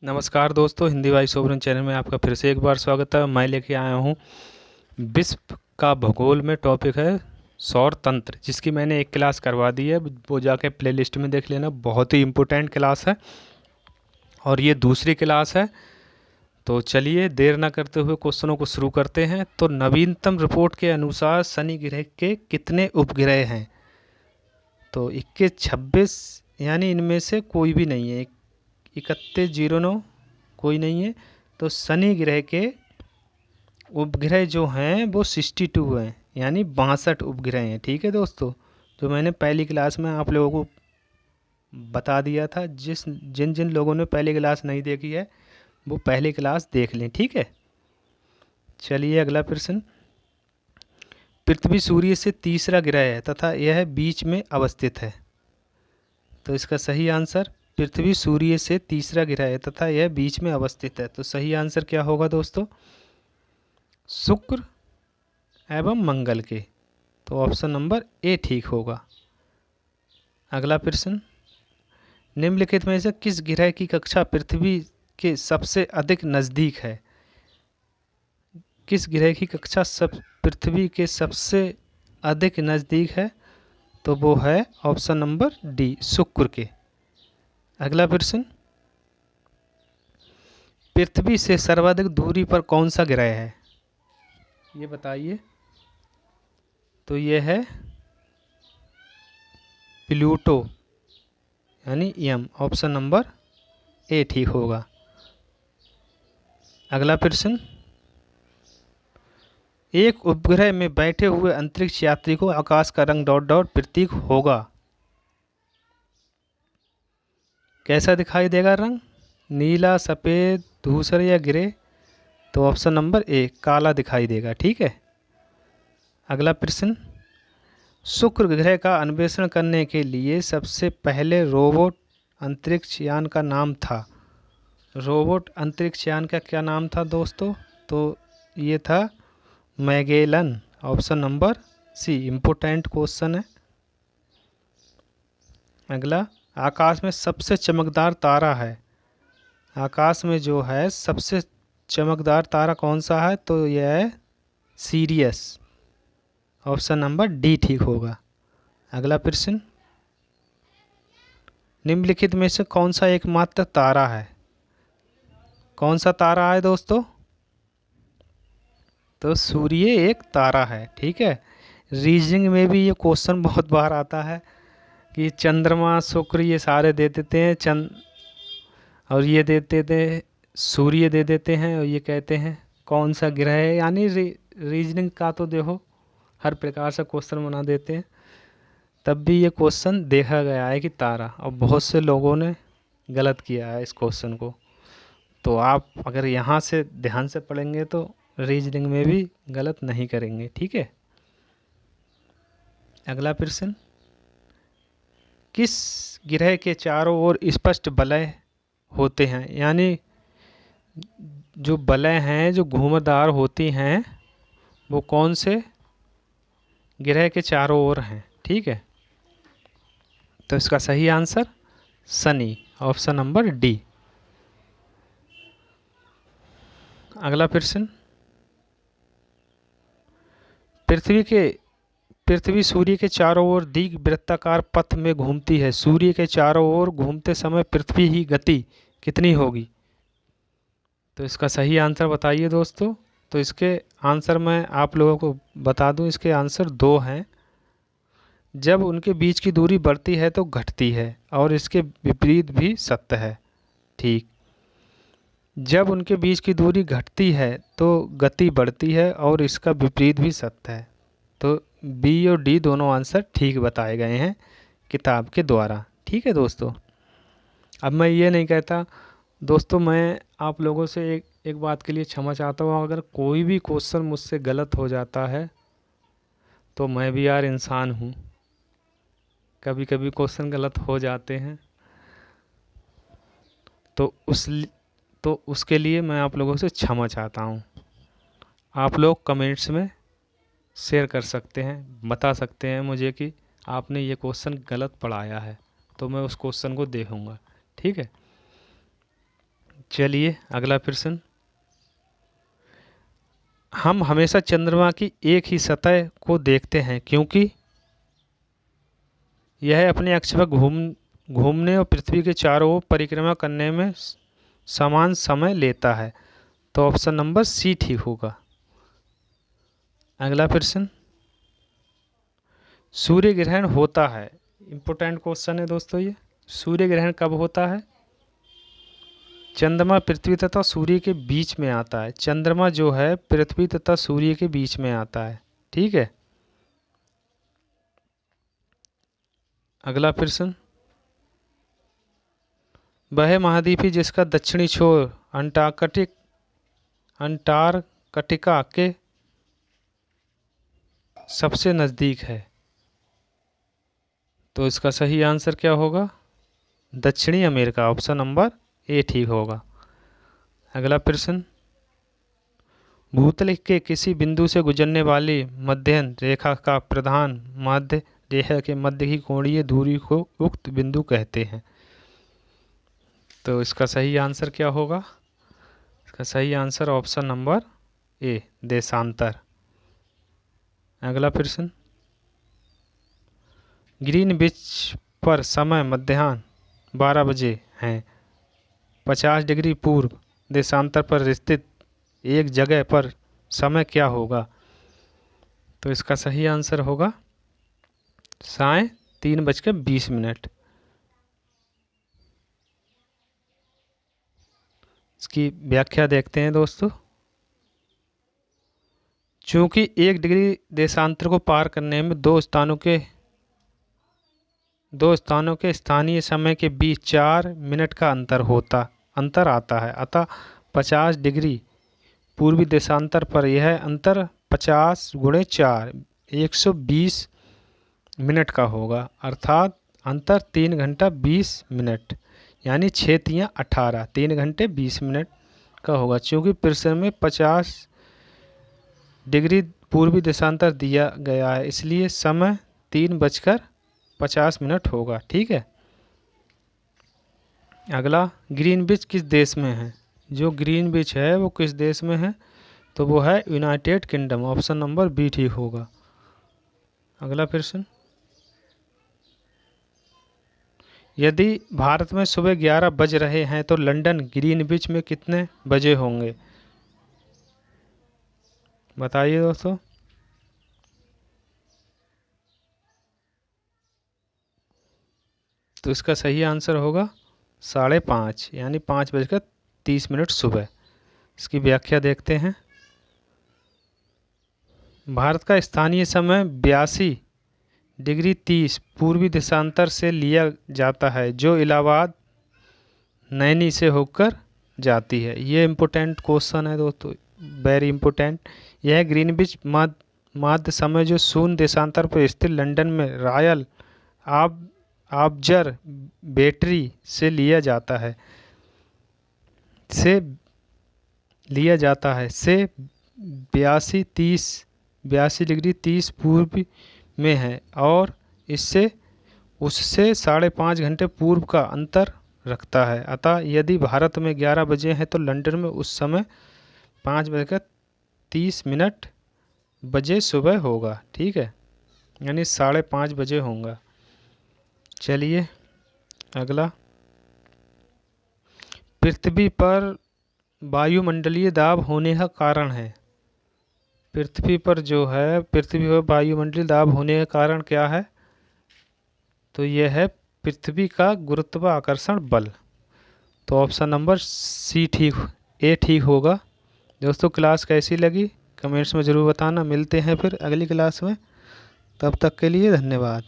नमस्कार दोस्तों, हिंदी भाई सोवरन चैनल में आपका फिर से एक बार स्वागत है। मैं लेके आया हूँ विश्व का भूगोल में टॉपिक है सौर तंत्र, जिसकी मैंने एक क्लास करवा दी है। वो जाके प्लेलिस्ट में देख लेना, बहुत ही इम्पोर्टेंट क्लास है और ये दूसरी क्लास है। तो चलिए देर ना करते हुए क्वेश्चनों को शुरू करते हैं। तो नवीनतम रिपोर्ट के अनुसार शनि ग्रह के कितने उपग्रह हैं? तो 21, 26, यानी इनमें से कोई भी नहीं है। 3109 कोई नहीं है। तो शनि ग्रह के उपग्रह जो हैं वो 62 हैं, यानी 62 उपग्रह हैं। ठीक है दोस्तों, जो मैंने पहली क्लास में आप लोगों को बता दिया था। जिन जिन लोगों ने पहली क्लास नहीं देखी है वो पहली क्लास देख लें। ठीक है, चलिए अगला प्रश्न। पृथ्वी सूर्य से तीसरा ग्रह है तथा यह बीच में अवस्थित है। तो इसका सही आंसर, पृथ्वी सूर्य से तीसरा ग्रह है तथा यह बीच में अवस्थित है। तो सही आंसर क्या होगा दोस्तों? शुक्र एवं मंगल के। तो ऑप्शन नंबर ए ठीक होगा। अगला प्रश्न। निम्नलिखित में से किस ग्रह की कक्षा पृथ्वी के सबसे अधिक नज़दीक है? किस ग्रह की कक्षा पृथ्वी के सबसे अधिक नज़दीक है? तो वो है ऑप्शन नंबर डी, शुक्र के। अगला प्रश्न। पृथ्वी से सर्वाधिक दूरी पर कौन सा ग्रह है? ये बताइए। तो ये है प्लूटो, यानी यम। ऑप्शन नंबर ए ठीक होगा। अगला प्रश्न। एक उपग्रह में बैठे हुए अंतरिक्ष यात्री को आकाश का रंग डॉट डॉट प्रतीक होगा। कैसा दिखाई देगा रंग? नीला, सफ़ेद, धूसर या ग्रे? तो ऑप्शन नंबर ए, काला दिखाई देगा। ठीक है। अगला प्रश्न। शुक्र ग्रह का अन्वेषण करने के लिए सबसे पहले रोबोट अंतरिक्ष यान का नाम था। रोबोट अंतरिक्ष यान का क्या नाम था दोस्तों? तो ये था Magellan. Option number C, important question है। अगला। आकाश में सबसे चमकदार तारा है। आकाश में जो है सबसे चमकदार तारा कौन सा है? तो यह है सीरियस। ऑप्शन नंबर डी ठीक होगा। अगला प्रश्न। निम्नलिखित में से कौन सा एकमात्र तारा है? कौन सा तारा है दोस्तों? तो सूर्य एक तारा है। ठीक है। रीजनिंग में भी ये क्वेश्चन बहुत बार आता है कि चंद्रमा, शुक्र ये सारे दे देते हैं, और ये दे देते हैं, सूर्य दे देते हैं, और ये कहते हैं कौन सा ग्रह है। यानी रीजनिंग का तो देखो हर प्रकार से क्वेश्चन बना देते हैं। तब भी ये क्वेश्चन देखा गया है कि तारा, और बहुत से लोगों ने गलत किया है इस क्वेश्चन को। तो आप अगर यहाँ से ध्यान से पढ़ेंगे तो रीजनिंग में भी गलत नहीं करेंगे। ठीक है। अगला प्रश्न। किस ग्रह के चारों ओर स्पष्ट वलय होते हैं? यानी जो वलय हैं, जो घूमदार होती हैं, वो कौन से ग्रह के चारों ओर हैं? ठीक है। तो इसका सही answer Shani, option number D. अगला प्रश्न। पृथ्वी सूर्य के चारों ओर दीर्घवृत्ताकार पथ में घूमती है। सूर्य के चारों ओर घूमते समय पृथ्वी की गति कितनी होगी? तो इसका सही आंसर बताइए दोस्तों। तो इसके आंसर मैं आप लोगों को बता दूं, इसके आंसर दो हैं। जब उनके बीच की दूरी बढ़ती है तो घटती है, और इसके विपरीत भी सत्य है। ठीक। जब उनके बीच की दूरी घटती है तो गति बढ़ती है, और इसका विपरीत भी सत्य है। तो बी और डी दोनों आंसर ठीक बताए गए हैं किताब के द्वारा। ठीक है दोस्तों। अब मैं ये नहीं कहता दोस्तों, मैं आप लोगों से एक बात के लिए क्षमा चाहता हूँ। अगर कोई भी क्वेश्चन मुझसे गलत हो जाता है तो मैं भी यार इंसान हूँ, कभी कभी क्वेश्चन गलत हो जाते हैं। तो उसके लिए मैं आप लोगों से क्षमा चाहता हूँ। आप लोग कमेंट्स में शेयर कर सकते हैं, बता सकते हैं मुझे कि आपने ये क्वेश्चन गलत पढ़ाया है, तो मैं उस क्वेश्चन को देखूँगा। ठीक है। चलिए अगला प्रश्न। हम हमेशा चंद्रमा की एक ही सतह को देखते हैं क्योंकि यह अपने अक्ष पर घूमने और पृथ्वी के चारों ओर परिक्रमा करने में समान समय लेता है। तो ऑप्शन नंबर सी ठीक होगा। अगला प्रश्न। सूर्य ग्रहण होता है, इम्पोर्टेंट क्वेश्चन है दोस्तों ये। सूर्य ग्रहण कब होता है? चंद्रमा पृथ्वी तथा सूर्य के बीच में आता है। चंद्रमा जो है पृथ्वी तथा सूर्य के बीच में आता है, ठीक है। अगला प्रश्न। वह महाद्वीप जिसका दक्षिणी छोर अंटार्कटिका के सबसे नज़दीक है। तो इसका सही आंसर क्या होगा? दक्षिणी अमेरिका, ऑप्शन नंबर ए ठीक होगा। अगला प्रश्न। भूतल के किसी बिंदु से गुजरने वाली मध्यम रेखा का प्रधान माध्य रेखा के मध्य की कोणीय दूरी को उक्त बिंदु कहते हैं। तो इसका सही आंसर क्या होगा? इसका सही आंसर ऑप्शन नंबर ए, देशांतर। अगला प्रश्न। ग्रीनविच पर समय मध्याह्न 12 बजे हैं। 50 डिग्री पूर्व देशांतर पर स्थित एक जगह पर समय क्या होगा? तो इसका सही आंसर होगा 3:20। इसकी व्याख्या देखते हैं दोस्तों। चूंकि 1 डिग्री देशांतर को पार करने में दो स्थानों के स्थानीय समय के बीच 4 मिनट का अंतर आता है, अतः 50 डिग्री पूर्वी देशांतर पर यह अंतर 50 × 4 120 मिनट का होगा, अर्थात अंतर 3 घंटा 20 मिनट, यानी 6 × 18 3 घंटे 20 मिनट का होगा। चूँकि प्रश्न में 50 डिग्री पूर्वी देशांतर दिया गया है, इसलिए समय 3:50 होगा, ठीक है। अगला, ग्रीनविच किस देश में है? जो ग्रीनविच है वो किस देश में है? तो वो है United Kingdom, option number B ठीक होगा। अगला प्रश्न। यदि भारत में सुबह 11 बज रहे हैं तो लंदन ग्रीनविच में कितने बजे होंगे? बताइए दोस्तों। तो इसका सही आंसर होगा 5:30, यानी 5:30 सुबह। इसकी व्याख्या देखते हैं। भारत का स्थानीय समय 82 डिग्री 30 पूर्वी देशांतर से लिया जाता है, जो इलाहाबाद नैनी से होकर जाती है। ये इम्पोर्टेंट क्वेश्चन है दोस्तों, वेरी इम्पोर्टेंट। यह ग्रीनविच माध्य समय जो शून्य देशांतर पर स्थित लंदन में रॉयल ऑब्जर्वेटरी से लिया जाता है से 82 डिग्री 30 पूर्व में है और उससे 5.5 घंटे पूर्व का अंतर रखता है। अतः यदि भारत में 11 बजे हैं तो लंदन में उस समय 5:30 बजे सुबह होगा, ठीक है, यानी 5:30 बजे होगा। चलिए अगला। पृथ्वी पर वायुमंडलीय दाब होने का कारण है। पृथ्वी पर वायुमंडलीय दाब होने का कारण क्या है? तो यह है पृथ्वी का गुरुत्वाकर्षण बल। तो ऑप्शन नंबर सी ए ठीक होगा। दोस्तों क्लास कैसी लगी कमेंट्स में ज़रूर बताना। मिलते हैं फिर अगली क्लास में, तब तक के लिए धन्यवाद।